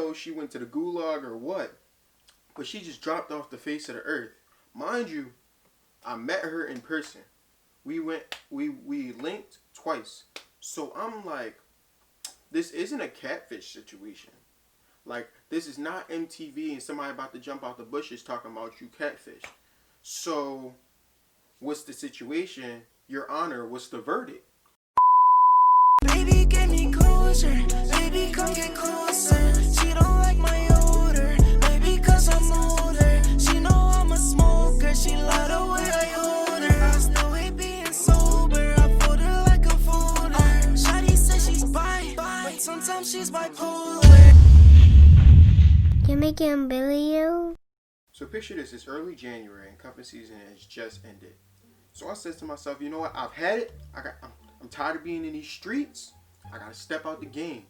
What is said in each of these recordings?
know if she went to the gulag or what, but she just dropped off the face of the earth. Mind you, I met her in person. We linked twice. So I'm like, this isn't a catfish situation. Like, this is not MTV and somebody about to jump out the bushes talking about you catfish. So, what's the situation? Your Honor, what's the verdict? Baby, get me closer. Baby, come get closer. She don't like my odor. Maybe cause I'm older. She know I'm a smoker. She love the way I hold her. I still hate being sober. I fold her like a folder. Shawty says she's bi, but sometimes she's bipolar. Can make him bully you? So picture this, it's early January and cuffing season has just ended. So I said to myself, you know what, I've had it. I'm tired of being in these streets. I gotta step out the game.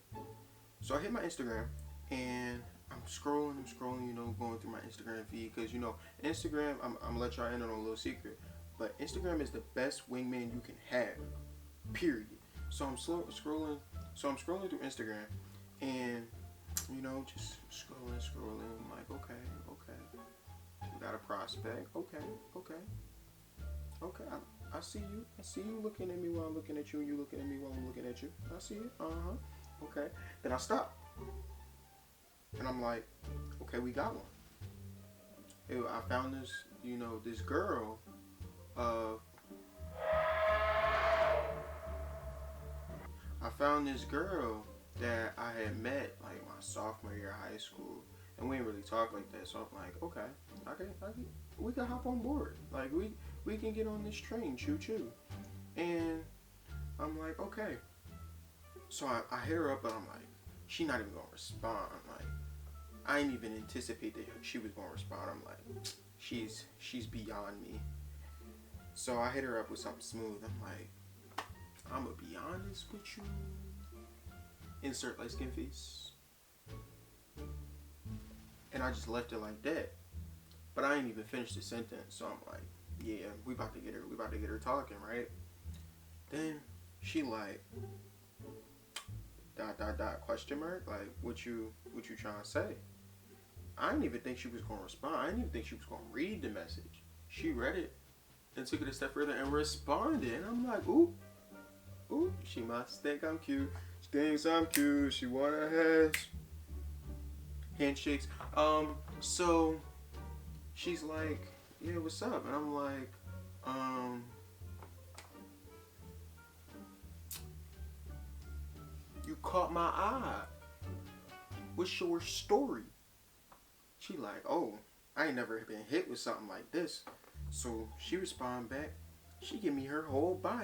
So I hit my Instagram and I'm scrolling, you know, going through my Instagram feed. Because, you know, Instagram, I'm gonna let y'all in on a little secret. But Instagram is the best wingman you can have. Period. So I'm scrolling through Instagram and, you know, just scrolling. I'm like, okay. We got a prospect. Okay. I see you. I see you looking at me while I'm looking at you, and you looking at me while I'm looking at you. I see it. Okay. Then I stop. And I'm like, okay, we got one. I found this, you know, this girl. I found this girl that I had met like my sophomore year of high school, and we didn't really talk like that. So I'm like, okay, we can hop on board. Like we can get on this train, choo choo. And I'm like, okay. So I hit her up, and I'm like, she not even gonna respond. I'm like, I didn't even anticipate that she was gonna respond. I'm like, she's beyond me. So I hit her up with something smooth. I'm like, I'm gonna be honest with you. Insert light skin face. And I just left it like that. But I ain't even finished the sentence. So I'm like, yeah, we about to get her talking, right? Then she like ... question mark, like what you trying to say? I didn't even think she was gonna respond. I didn't even think she was gonna read the message. She read it and took it a step further and responded. And I'm like, ooh, she must think I'm cute. She thinks I'm cute. She wanna have handshakes. So she's like, yeah, what's up? And I'm like, you caught my eye. What's your story? She like, oh, I ain't never been hit with something like this. So she respond back. She give me her whole bio.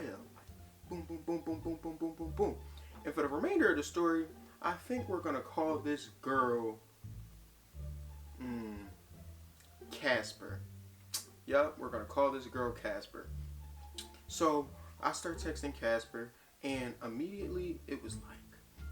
Boom, boom, boom, boom, boom, boom, boom, boom, boom. And for the remainder of the story, I think we're gonna call this girl Casper. Yup, we're gonna call this girl Casper. So I start texting Casper, and immediately it was like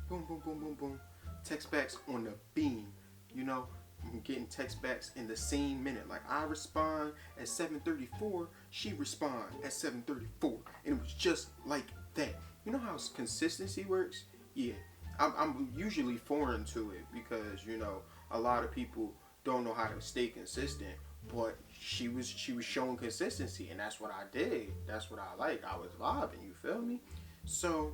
boom, boom, boom, boom, boom. Text backs on the beam. You know, I'm getting text backs in the same minute. Like I respond at 7:34, she respond at 7:34, and it was just like that. You know how consistency works? Yeah, I'm usually foreign to it because, you know, a lot of people don't know how to stay consistent. But she was showing consistency, and that's what I did. That's what I liked. I was vibing. You feel me? So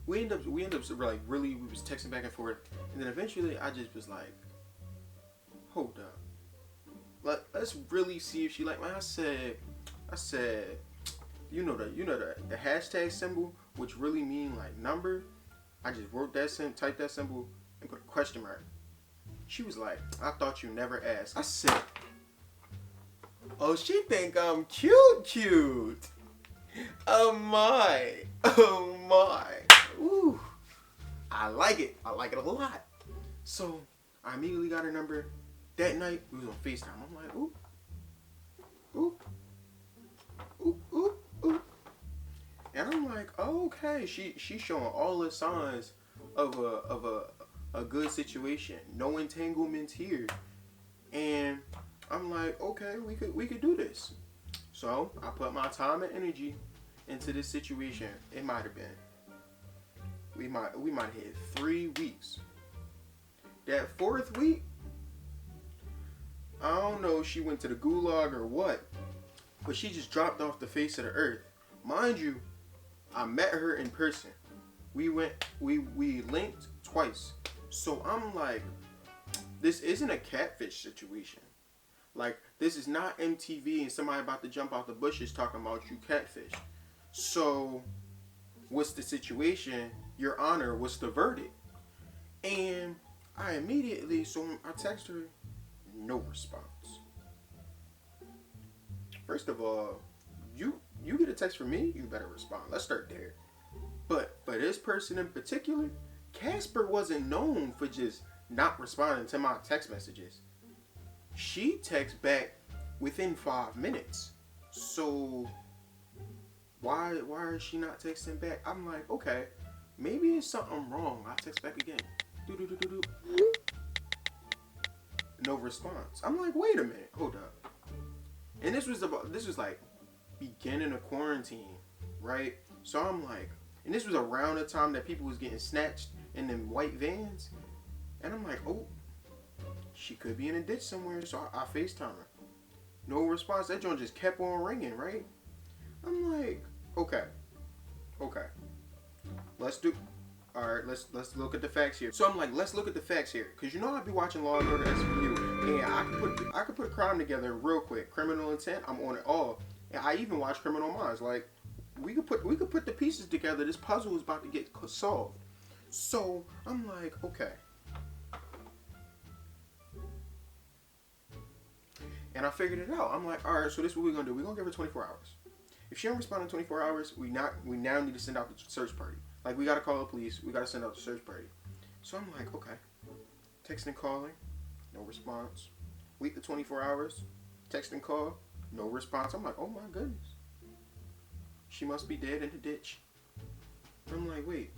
we end up like really, we was texting back and forth, and then eventually I just was like, hold up, let's really see if she like me. I said, you know the hashtag symbol, which really mean like number. I just wrote that typed that symbol and put a question mark. She was like, I thought you never asked. I said, oh, she think I'm cute. Oh my. Ooh, I like it a lot. So I immediately got her number. That night we was on FaceTime. I'm like, ooh. And I'm like, oh, okay, she's showing all the signs of a good situation. No entanglements here. And I'm like, okay, we could do this. So I put my time and energy into this situation. It might have been, we might hit 3 weeks. That 4th week, I don't know if she went to the gulag or what, but she just dropped off the face of the earth. Mind you, I met her in person. We linked twice. So I'm like, this isn't a catfish situation. Like, this is not MTV and somebody about to jump out the bushes talking about you catfish. So, what's the situation? Your Honor, what's the verdict? And I immediately, so I text her, no response. First of all, you get a text from me, you better respond. Let's start there. But for this person in particular, Casper wasn't known for just not responding to my text messages. She texts back within 5 minutes. So why is she not texting back? I'm like, okay, maybe it's something wrong. I'll text back again. No response. I'm like, wait a minute, hold up. And this was like beginning of quarantine, right? So I'm like, and this was around the time that people was getting snatched in them white vans. And I'm like, oh, she could be in a ditch somewhere. So I FaceTime her. No response. That joint just kept on ringing, right? I'm like, okay. Let's look at the facts here. So I'm like, let's look at the facts here. Cause you know I'd be watching Law and Order SVU, and I could put crime together real quick. Criminal Intent, I'm on it all. And I even watch Criminal Minds. Like, we could put the pieces together. This puzzle is about to get solved. So I'm like, okay. And I figured it out. I'm like, all right, so this is what we're gonna do. We're gonna give her 24 hours. If she don't respond in 24 hours, we now need to send out the search party. Like, we gotta call the police. We gotta send out the search party. So I'm like, okay. Texting, calling, no response. Wait the 24 hours. Text and call, no response. I'm like, oh my goodness. She must be dead in the ditch. I'm like, wait.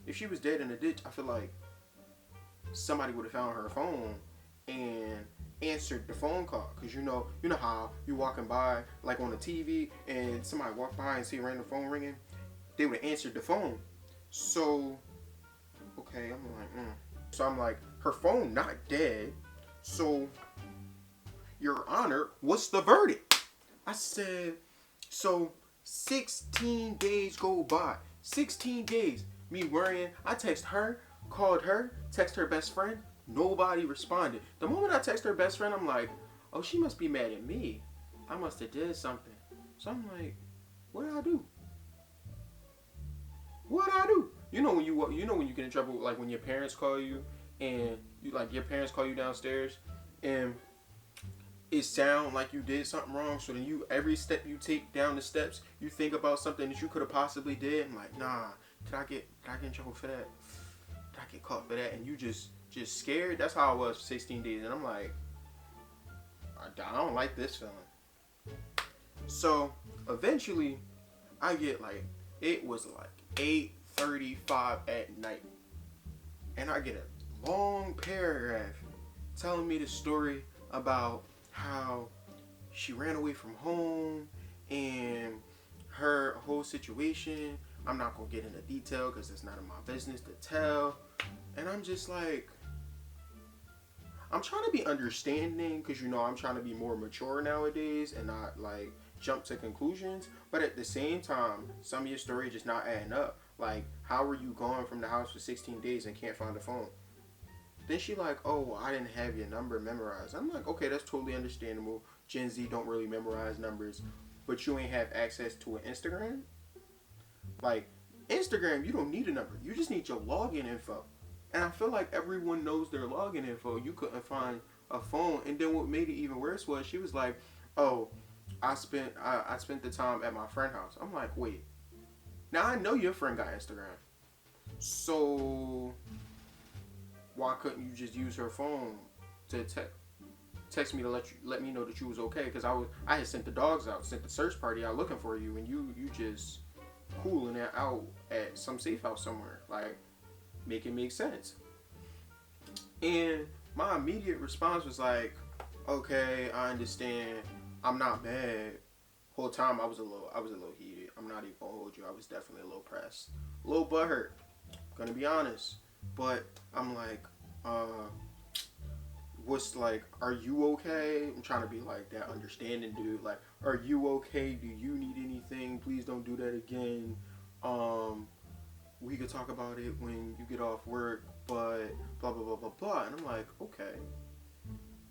If she was dead in the ditch, I feel like somebody would have found her phone and answered the phone call. Because you know how you walking by, like on the TV, and somebody walk by and see a random phone ringing, they would have answered the phone. So, okay, I'm like, So I'm like, her phone not dead. So, Your Honor, what's the verdict? I said, so 16 days go by. 16 days. Me worrying. I text her, called her, text her best friend. Nobody responded. The moment I text her best friend, I'm like, oh, she must be mad at me. I must have did something. So I'm like, what did I do? What did I do? You know when you get in trouble, like when your parents call you and your parents call you downstairs and it sound like you did something wrong. So then every step you take down the steps, you think about something that you could have possibly did. I'm like, nah, did I get in trouble for that? Did I get caught for that? And you just scared. That's how I was for 16 days. And I'm like, I don't like this feeling. So eventually I get it was 8:35 at night. And I get a long paragraph telling me the story about how she ran away from home and her whole situation. I'm not going to get into detail because it's not in my business to tell. And I'm just like, I'm trying to be understanding because, I'm trying to be more mature nowadays and not jump to conclusions. But at the same time, some of your story just not adding up. Like, how are you gone from the house for 16 days and can't find a phone? Then she like, oh, well, I didn't have your number memorized. I'm like, okay, that's totally understandable. Gen Z don't really memorize numbers. But you ain't have access to an Instagram? Like, Instagram, you don't need a number. You just need your login info. And I feel like everyone knows their login info. You couldn't find a phone. And then what made it even worse was she was like, oh, I spent the time at my friend's house. I'm like, wait. Now I know your friend got Instagram. So why couldn't you just use her phone to text me to let me know that you was okay? Because I had sent the dogs out, sent the search party out looking for you, and you just cooling it out at some safe house somewhere. Like, make it make sense. And my immediate response was like, okay, I understand. I'm not mad. Whole time I was a little heated. I'm not even gonna hold you. I was definitely a little pressed, a little butthurt. Gonna be honest. But I'm like, what's like, are you okay? I'm trying to be like that understanding dude. Like, are you okay? Do you need anything? Please don't do that again. We could talk about it when you get off work, but blah blah blah blah blah. And I'm like, okay.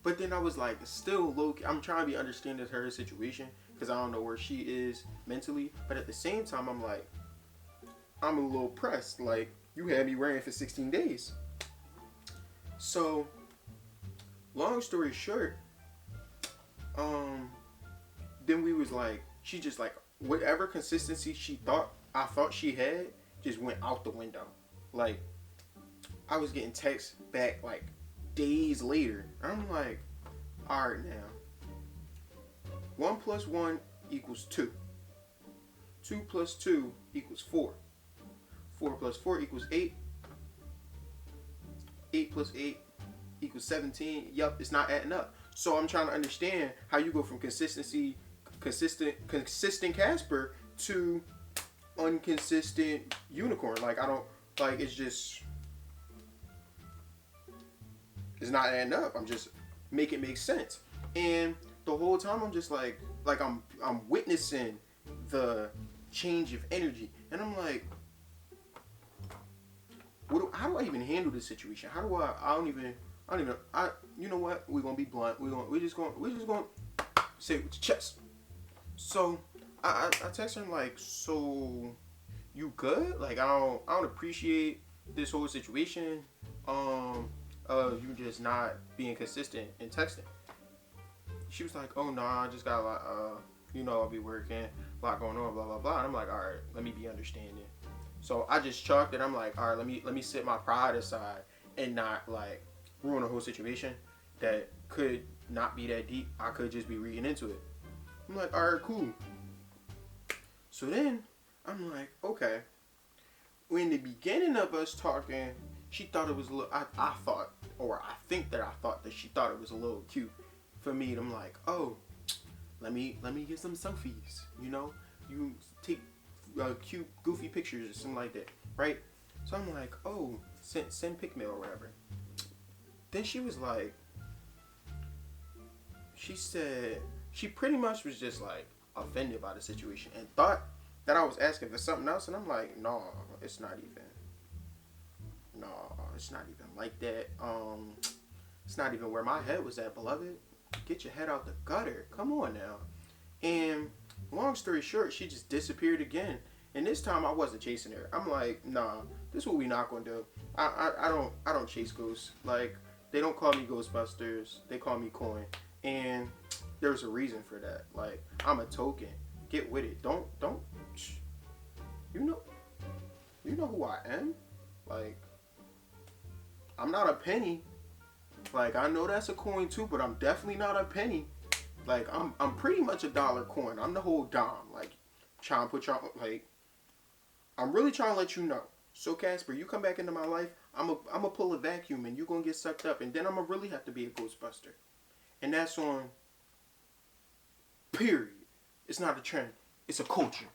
But then I was like, still low. I'm trying to be understanding her situation because I don't know where she is mentally. But at the same time, I'm like, I'm a little pressed. Like, you had me worrying for 16 days. So, long story short, then we was like, she just like, whatever consistency I thought she had, just went out the window. Like, I was getting texts back like days later. I'm like, all right now. 1 plus 1 equals 2. 2 plus 2 equals 4. 4 plus 4 equals 8. 8 plus 8 equals 17. Yup, it's not adding up. So I'm trying to understand how you go from consistent Casper to inconsistent unicorn. Like, I don't, like, it's not adding up. I'm just make it make sense. And the whole time I'm just like I'm witnessing the change of energy, and I'm like, how do I even handle this situation? How do I don't even you know what? We're gonna be blunt. We're just gonna say it with your chest. So I text her like, so you good? Like, I don't appreciate this whole situation. You just not being consistent in texting. She was like, oh no, I just got a lot, I'll be working, a lot going on, blah blah blah. And I'm like, all right, let me be understanding. So I just chalked it. I'm like, all right, let me set my pride aside and not like ruin the whole situation that could not be that deep. I could just be reading into it. I'm like, all right, cool. So then I'm like, okay. In the beginning of us talking, she thought it was a little. I think that she thought it was a little cute for me. And I'm like, oh, let me get some selfies. You take cute, goofy pictures or something like that, right? So I'm like, oh, send pic mail or whatever. Then she was like, she said she pretty much was just like offended by the situation and thought that I was asking for something else, and I'm like, no, it's not even like that. It's not even where my head was at, beloved. Get your head out the gutter. Come on now. And long story short, she just disappeared again. And this time I wasn't chasing her. I'm like, nah, this is what we not gonna do. I don't chase ghosts. Like, they don't call me Ghostbusters. They call me Coin. And there's a reason for that. Like, I'm a token. Get with it. Don't you know who I am? Like, I'm not a penny. Like, I know that's a coin too, but I'm definitely not a penny. Like, I'm pretty much a dollar coin. I'm the whole dime. Like, trying to put y'all, like, I'm really trying to let you know. So Casper, you come back into my life, I'm a pull a vacuum and you're gonna get sucked up, and then I'm gonna really have to be a Ghostbuster. And that's on period. It's not a trend. It's a culture.